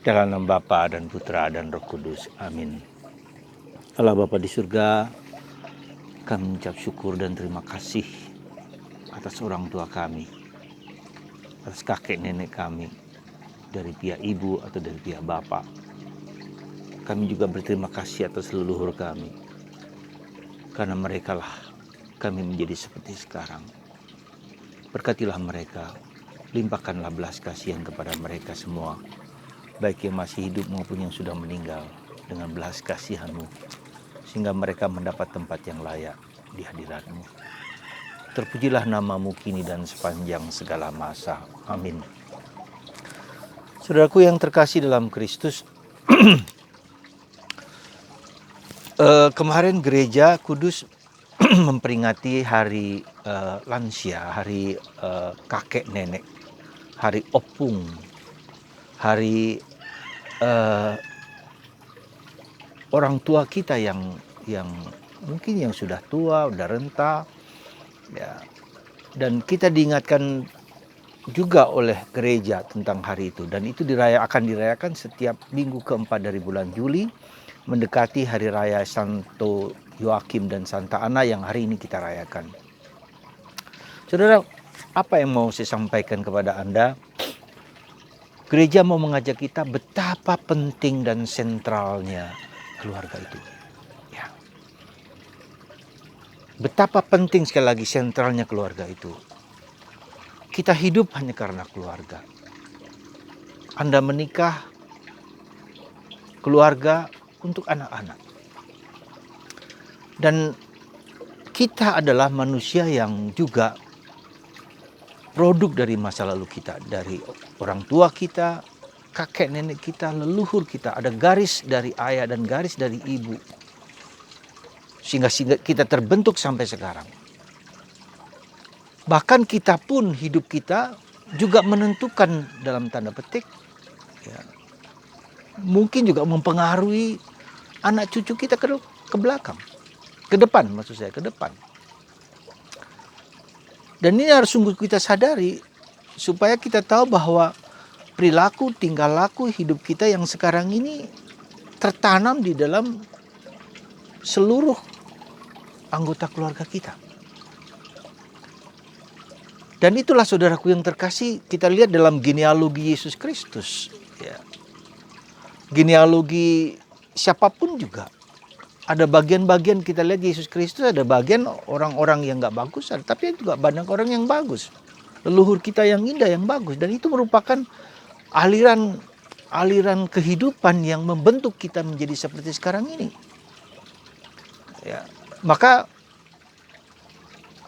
Dalam nama Bapa dan Putra dan Roh Kudus. Amin. Allah Bapa di surga, kami mengucap syukur dan terima kasih atas orang tua kami, atas kakek nenek kami, dari pihak ibu atau dari pihak bapak. Kami juga berterima kasih atas leluhur kami, karena merekalah kami menjadi seperti sekarang. Berkatilah mereka, limpahkanlah belas kasihan kepada mereka semua, baik yang masih hidup maupun yang sudah meninggal, dengan belas kasihan-Mu, sehingga mereka mendapat tempat yang layak di hadirat-Mu. Terpujilah nama-Mu kini dan sepanjang segala masa. Amin. Saudaraku yang terkasih dalam Kristus, kemarin gereja Kudus memperingati hari lansia, hari kakek nenek, hari opung, hari orang tua kita yang mungkin yang sudah tua, sudah renta, ya. Dan kita diingatkan juga oleh gereja tentang hari itu, dan itu akan dirayakan setiap minggu keempat dari bulan Juli, mendekati hari raya Santo Yoakim dan Santa Ana yang hari ini kita rayakan. Saudara, apa yang mau saya sampaikan kepada Anda? Gereja mau mengajak kita betapa penting dan sentralnya keluarga itu. Ya. Betapa penting sekali lagi sentralnya keluarga itu. Kita hidup hanya karena keluarga. Anda menikah, keluarga untuk anak-anak. Dan kita adalah manusia yang juga produk dari masa lalu kita, dari orang tua kita, kakek nenek kita, leluhur kita. Ada garis dari ayah dan garis dari ibu, sehingga kita terbentuk sampai sekarang. Bahkan kita pun, hidup kita juga menentukan dalam tanda petik, ya, mungkin juga mempengaruhi anak cucu kita ke belakang, ke depan maksud saya, ke depan. Dan ini harus sungguh kita sadari, supaya kita tahu bahwa perilaku, tingkah laku hidup kita yang sekarang ini tertanam di dalam seluruh anggota keluarga kita. Dan itulah saudaraku yang terkasih, kita lihat dalam genealogi Yesus Kristus. Ya. Genealogi siapapun juga. Ada bagian-bagian kita lihat Yesus Kristus, ada bagian orang-orang yang gak bagus, tapi juga banyak orang yang bagus. Leluhur kita yang indah, yang bagus. Dan itu merupakan aliran kehidupan yang membentuk kita menjadi seperti sekarang ini. Ya. Maka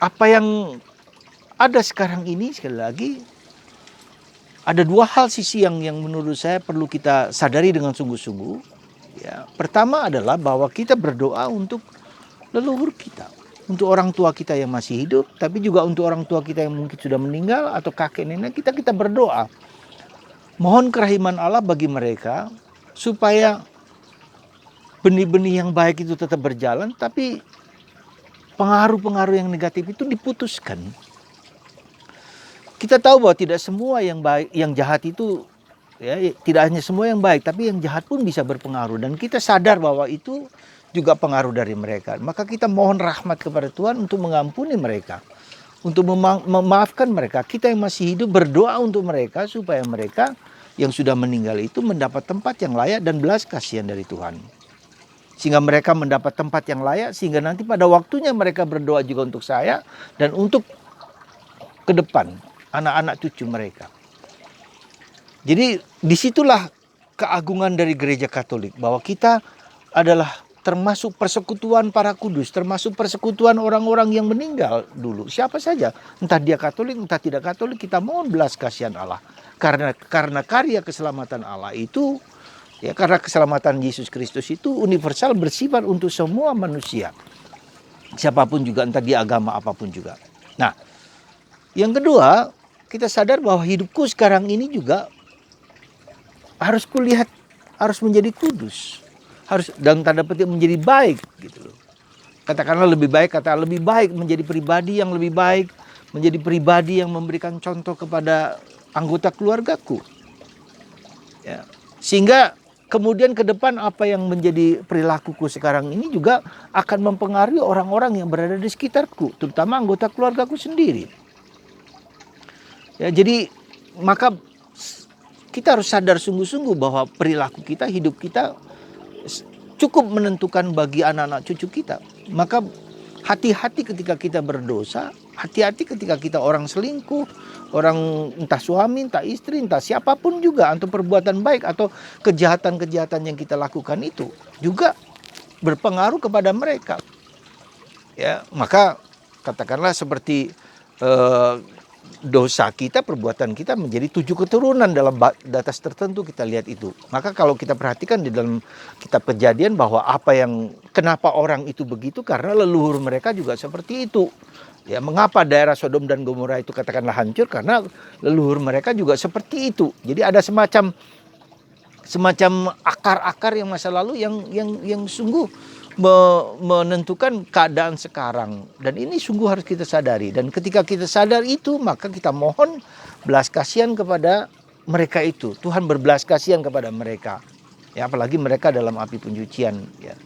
apa yang ada sekarang ini, sekali lagi, ada dua hal sisi yang menurut saya perlu kita sadari dengan sungguh-sungguh. Ya, pertama adalah bahwa kita berdoa untuk leluhur kita, untuk orang tua kita yang masih hidup, tapi juga untuk orang tua kita yang mungkin sudah meninggal atau kakek nenek kita berdoa. Mohon kerahiman Allah bagi mereka supaya benih-benih yang baik itu tetap berjalan, tapi pengaruh-pengaruh yang negatif itu diputuskan. Kita tahu bahwa tidak semua yang baik, yang jahat itu, ya, tidak hanya semua yang baik, tapi yang jahat pun bisa berpengaruh. Dan kita sadar bahwa itu juga pengaruh dari mereka. Maka kita mohon rahmat kepada Tuhan untuk mengampuni mereka, untuk memaafkan mereka. Kita yang masih hidup berdoa untuk mereka supaya mereka yang sudah meninggal itu mendapat tempat yang layak dan belas kasihan dari Tuhan. Sehingga mereka mendapat tempat yang layak, sehingga nanti pada waktunya mereka berdoa juga untuk saya dan untuk ke depan anak-anak cucu mereka. Jadi disitulah keagungan dari gereja Katolik, bahwa kita adalah termasuk persekutuan para kudus, termasuk persekutuan orang-orang yang meninggal dulu. Siapa saja, entah dia Katolik, entah tidak Katolik, kita mohon belas kasihan Allah. Karena karya keselamatan Allah itu, ya, karena keselamatan Yesus Kristus itu universal, bersifat untuk semua manusia. Siapapun juga, entah dia agama apapun juga. Nah, yang kedua, kita sadar bahwa hidupku sekarang ini juga harus kulihat, harus menjadi kudus, harus dalam tanda petik menjadi baik gitu loh. Katakanlah lebih baik, lebih baik menjadi pribadi yang lebih baik, menjadi pribadi yang memberikan contoh kepada anggota keluargaku. Ya. Sehingga kemudian ke depan apa yang menjadi perilakuku sekarang ini juga akan mempengaruhi orang-orang yang berada di sekitarku, terutama anggota keluargaku sendiri. Ya, jadi maka kita harus sadar sungguh-sungguh bahwa perilaku kita, hidup kita cukup menentukan bagi anak-anak cucu kita. Maka hati-hati ketika kita berdosa, hati-hati ketika kita orang selingkuh, orang entah suami, entah istri, entah siapapun juga, atau perbuatan baik atau kejahatan-kejahatan yang kita lakukan itu juga berpengaruh kepada mereka. Ya, maka katakanlah seperti dosa kita, perbuatan kita menjadi 7 keturunan dalam batas tertentu, kita lihat itu. Maka kalau kita perhatikan di dalam kitab Kejadian bahwa kenapa orang itu begitu, karena leluhur mereka juga seperti itu. Ya, mengapa daerah Sodom dan Gomora itu katakanlah hancur, karena leluhur mereka juga seperti itu. Jadi ada semacam akar-akar yang masa lalu yang sungguh menentukan keadaan sekarang, dan ini sungguh harus kita sadari. Dan ketika kita sadar itu, maka kita mohon belas kasihan kepada mereka itu. Tuhan berbelas kasihan kepada mereka, ya, apalagi mereka dalam api pencucian, ya.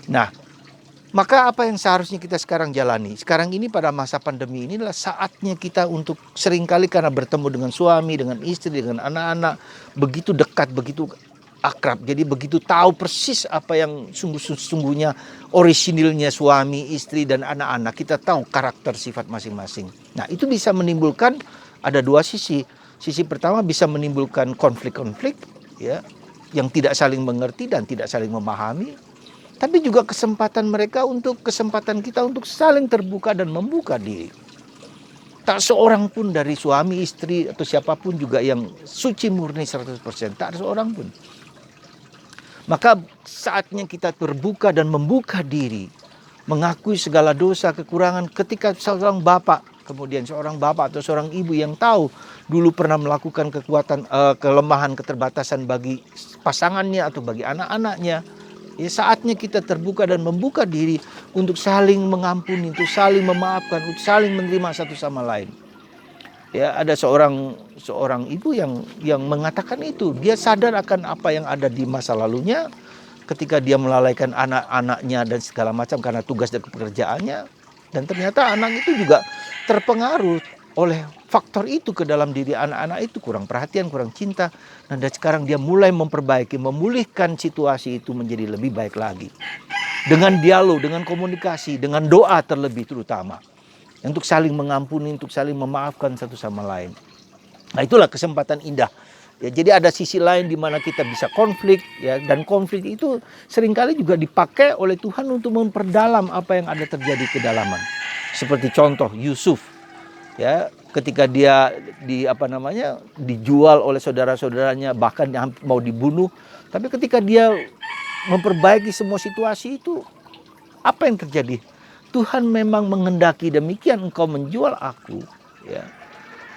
Nah, maka apa yang seharusnya kita sekarang jalani sekarang ini pada masa pandemi ini adalah saatnya kita untuk seringkali karena bertemu dengan suami, dengan istri, dengan anak-anak begitu dekat, begitu akrab, jadi begitu tahu persis apa yang sungguhnya orisinilnya suami, istri, dan anak-anak. Kita tahu karakter sifat masing-masing. Nah, itu bisa menimbulkan ada dua sisi. Sisi pertama bisa menimbulkan konflik-konflik, ya, yang tidak saling mengerti dan tidak saling memahami. Tapi juga kesempatan kita untuk saling terbuka dan membuka diri. Tak seorang pun dari suami, istri, atau siapapun juga yang suci murni 100%. Tak ada seorang pun. Maka saatnya kita terbuka dan membuka diri, mengakui segala dosa, kekurangan. Ketika seorang bapak, kemudian seorang bapak atau seorang ibu yang tahu dulu pernah melakukan kelemahan, keterbatasan bagi pasangannya atau bagi anak-anaknya, ya saatnya kita terbuka dan membuka diri untuk saling mengampuni, untuk saling memaafkan, untuk saling menerima satu sama lain. Ya, ada seorang ibu yang mengatakan itu. Dia sadar akan apa yang ada di masa lalunya ketika dia melalaikan anak-anaknya dan segala macam karena tugas dan pekerjaannya. Dan ternyata anak itu juga terpengaruh oleh faktor itu ke dalam diri anak-anak itu. Kurang perhatian, kurang cinta. Dan sekarang dia mulai memperbaiki, memulihkan situasi itu menjadi lebih baik lagi. Dengan dialog, dengan komunikasi, dengan doa terlebih terutama. Untuk saling mengampuni, untuk saling memaafkan satu sama lain. Nah, itulah kesempatan indah. Ya, jadi ada sisi lain di mana kita bisa konflik, ya, dan konflik itu seringkali juga dipakai oleh Tuhan untuk memperdalam apa yang ada terjadi kedalaman. Seperti contoh Yusuf, ya, ketika dia dijual oleh saudara-saudaranya, bahkan mau dibunuh, tapi ketika dia memperbaiki semua situasi itu, apa yang terjadi? Tuhan memang menghendaki demikian, engkau menjual aku, ya,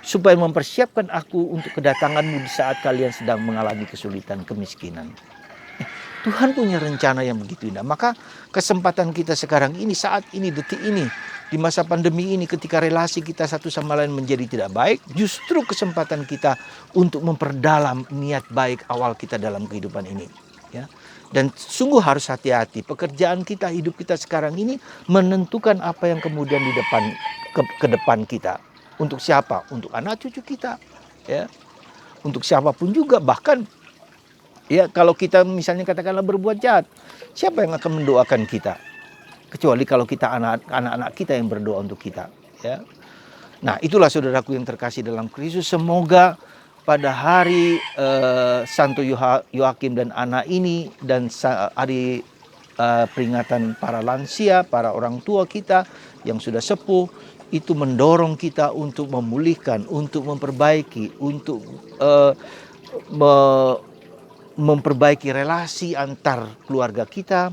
supaya mempersiapkan aku untuk kedatanganmu di saat kalian sedang mengalami kesulitan, kemiskinan. Tuhan punya rencana yang begitu indah. Maka kesempatan kita sekarang ini, saat ini, detik ini, di masa pandemi ini, ketika relasi kita satu sama lain menjadi tidak baik, justru kesempatan kita untuk memperdalam niat baik awal kita dalam kehidupan ini, ya. Dan sungguh harus hati-hati. Pekerjaan kita, hidup kita sekarang ini menentukan apa yang kemudian ke depan kita. Untuk siapa? Untuk anak cucu kita, ya. Untuk siapapun juga, bahkan, ya, kalau kita misalnya katakanlah berbuat jahat, siapa yang akan mendoakan kita? Kecuali kalau kita anak-anak kita yang berdoa untuk kita, ya. Nah, itulah saudaraku yang terkasih dalam Kristus, semoga pada hari Santo Yoakim dan Ana ini, dan hari peringatan para lansia, para orang tua kita yang sudah sepuh, itu mendorong kita untuk memulihkan, untuk memperbaiki, untuk memperbaiki relasi antar keluarga kita.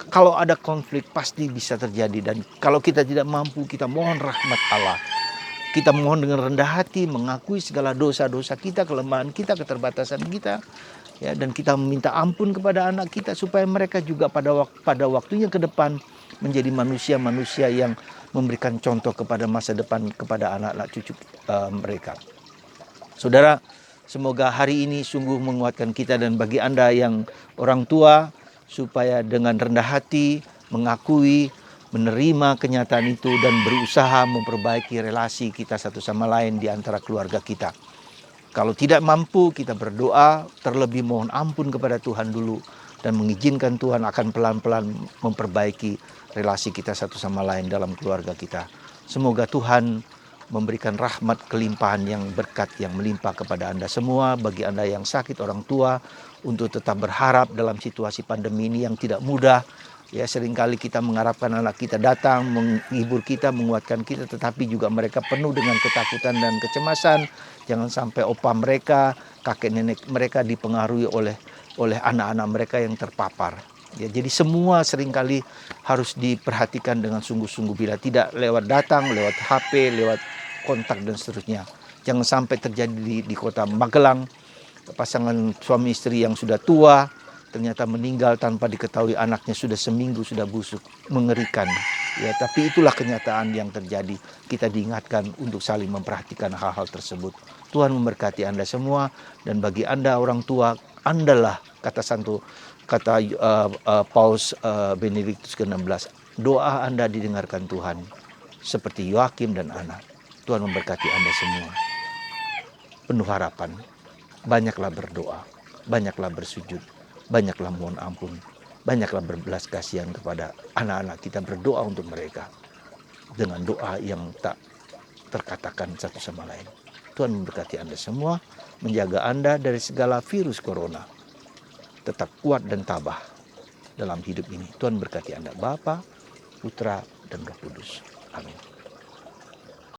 Kalau ada konflik pasti bisa terjadi, dan kalau kita tidak mampu, kita mohon rahmat Allah. Kita mohon dengan rendah hati, mengakui segala dosa-dosa kita, kelemahan kita, keterbatasan kita, ya, dan kita meminta ampun kepada anak kita supaya mereka juga pada waktunya ke depan menjadi manusia-manusia yang memberikan contoh kepada masa depan kepada anak-anak cucu mereka. Saudara, Semoga hari ini sungguh menguatkan kita, dan bagi Anda yang orang tua, supaya dengan rendah hati mengakui, menerima kenyataan itu dan berusaha memperbaiki relasi kita satu sama lain di antara keluarga kita. Kalau tidak mampu, kita berdoa, terlebih mohon ampun kepada Tuhan dulu, dan mengizinkan Tuhan akan pelan-pelan memperbaiki relasi kita satu sama lain dalam keluarga kita. Semoga Tuhan memberikan rahmat kelimpahan yang berkat yang melimpah kepada Anda semua. Bagi Anda yang sakit orang tua, untuk tetap berharap dalam situasi pandemi ini yang tidak mudah. Ya, seringkali kita mengharapkan anak kita datang, menghibur kita, menguatkan kita, tetapi juga mereka penuh dengan ketakutan dan kecemasan. Jangan sampai opa mereka, kakek nenek mereka dipengaruhi oleh anak-anak mereka yang terpapar. Ya, jadi semua seringkali harus diperhatikan dengan sungguh-sungguh, bila tidak lewat datang, lewat HP, lewat kontak dan seterusnya. Jangan sampai terjadi di kota Magelang, pasangan suami istri yang sudah tua ternyata meninggal tanpa diketahui anaknya sudah seminggu sudah busuk. Mengerikan. Ya, tapi itulah kenyataan yang terjadi. Kita diingatkan untuk saling memperhatikan hal-hal tersebut. Tuhan memberkati Anda semua, dan bagi Anda orang tua, Andalah kata Paus Benediktus ke-16, doa Anda didengarkan Tuhan seperti Yoakim dan Ana. Tuhan memberkati Anda semua. Penuh harapan. Banyaklah berdoa, banyaklah bersujud, banyaklah mohon ampun, banyaklah berbelas kasihan kepada anak-anak kita, berdoa untuk mereka dengan doa yang tak terkatakan satu sama lain. Tuhan memberkati Anda semua, menjaga Anda dari segala virus corona. Tetap kuat dan tabah dalam hidup ini. Tuhan berkati Anda, Bapa, Putra, dan Roh Kudus. Amin.